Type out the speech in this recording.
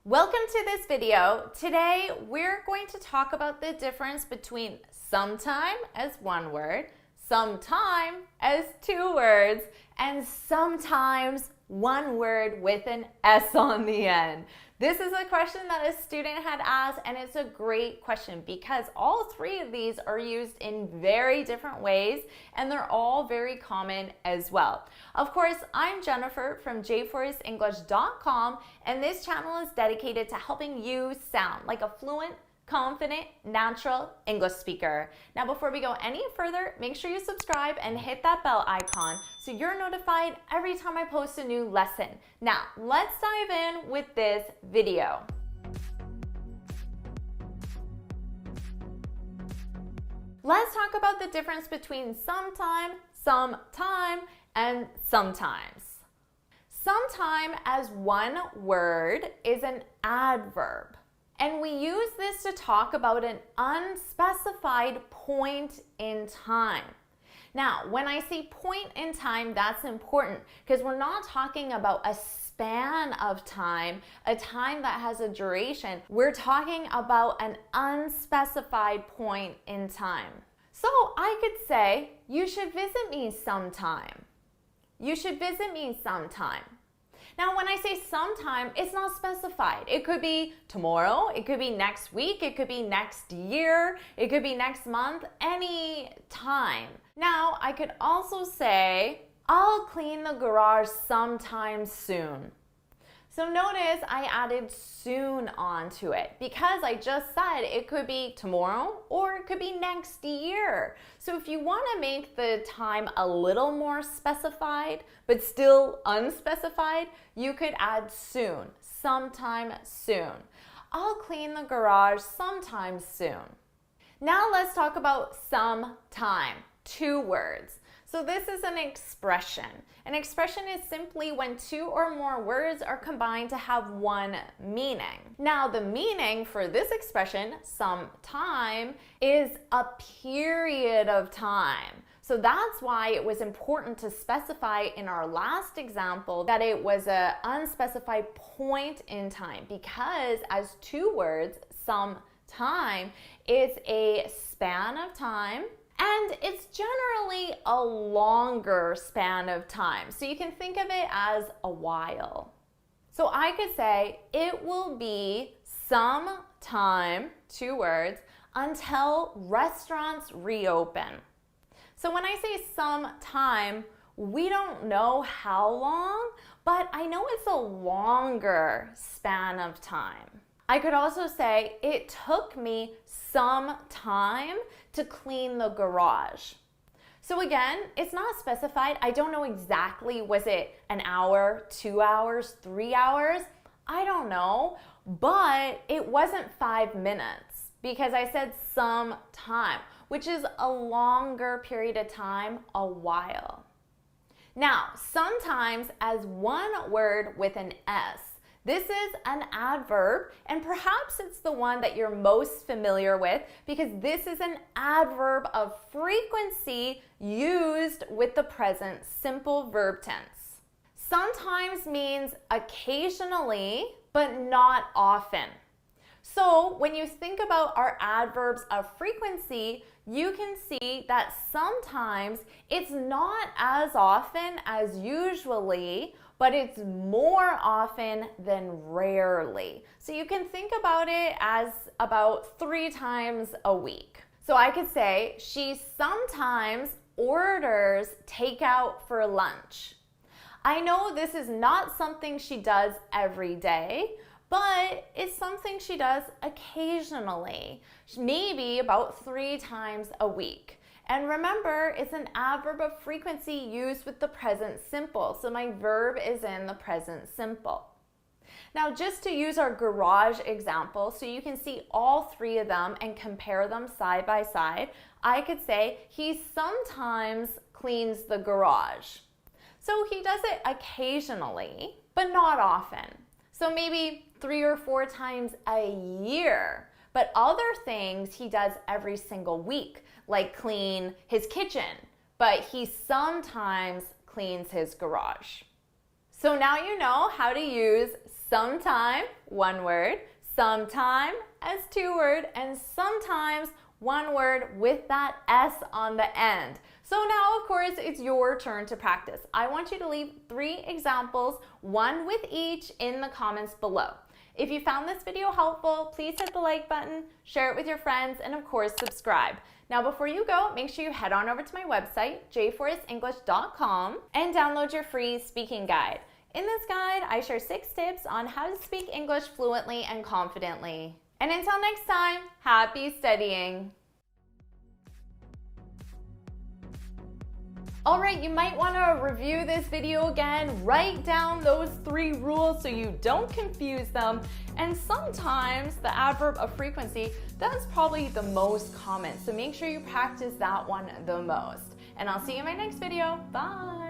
Welcome to this video. Today we're going to talk about the difference between sometime as one word, sometime as two words, and sometimes one word with an S on the end. This is a question that a student had asked, and it's a great question because all three of these are used in very different ways and they're all very common as well. Of course, I'm Jennifer from jforrestenglish.com, and this channel is dedicated to helping you sound like a fluent, confident, natural English speaker. Now, before we go any further, make sure you subscribe and hit that bell icon so you're notified every time I post a new lesson. Now, let's dive in with this video. Let's talk about the difference between sometime, and sometimes. Sometime as one word is an adverb. And we use this to talk about an unspecified point in time. Now, when I say point in time, that's important because we're not talking about a span of time, a time that has a duration. We're talking about an unspecified point in time. So I could say, you should visit me sometime. You should visit me sometime. Now, when I say sometime, it's not specified. It could be tomorrow, it could be next week, it could be next year, it could be next month, any time. Now, I could also say, I'll clean the garage sometime soon. So notice I added soon onto it because I just said it could be tomorrow or it could be next year. So if you want to make the time a little more specified but still unspecified, you could add soon, sometime soon. I'll clean the garage sometime soon. Now let's talk about sometime, two words. So this is an expression. An expression is simply when two or more words are combined to have one meaning. Now, the meaning for this expression, sometime, is a period of time. So that's why it was important to specify in our last example that it was an unspecified point in time, because as two words, sometime, it's a span of time. And it's generally a longer span of time. So you can think of it as a while. So I could say, it will be some time, two words, until restaurants reopen. So when I say some time, we don't know how long, but I know it's a longer span of time. I could also say, it took me some time to clean the garage. So again, it's not specified. I don't know exactly, was it an hour, 2 hours, 3 hours? I don't know, but it wasn't 5 minutes because I said some time, which is a longer period of time, a while. Now, sometimes as one word with an S. This is an adverb, and perhaps it's the one that you're most familiar with because this is an adverb of frequency used with the present simple verb tense. Sometimes means occasionally, but not often. So when you think about our adverbs of frequency, you can see that sometimes it's not as often as usually, but it's more often than rarely. So you can think about it as about 3 times a week. So I could say, she sometimes orders takeout for lunch. I know this is not something she does every day, but it's something she does occasionally, maybe about 3 times a week. And remember, it's an adverb of frequency used with the present simple. So my verb is in the present simple. Now, just to use our garage example, so you can see all 3 of them and compare them side by side, I could say, he sometimes cleans the garage. So he does it occasionally, but not often. So maybe 3 or 4 times a year. But other things he does every single week, like clean his kitchen, but he sometimes cleans his garage. So now you know how to use sometime, one word, sometime as two word, and sometimes one word with that S on the end. So now, of course, it's your turn to practice. I want you to leave 3 examples, one with each, in the comments below. If you found this video helpful, please hit the like button, share it with your friends, and of course, subscribe. Now, before you go, make sure you head on over to my website, jforrestenglish.com, and download your free speaking guide. In this guide, I share 6 tips on how to speak English fluently and confidently. And until next time, happy studying! Alright, you might want to review this video again, write down those 3 rules so you don't confuse them, and sometimes the adverb of frequency, that's probably the most common, so make sure you practice that one the most. And I'll see you in my next video. Bye!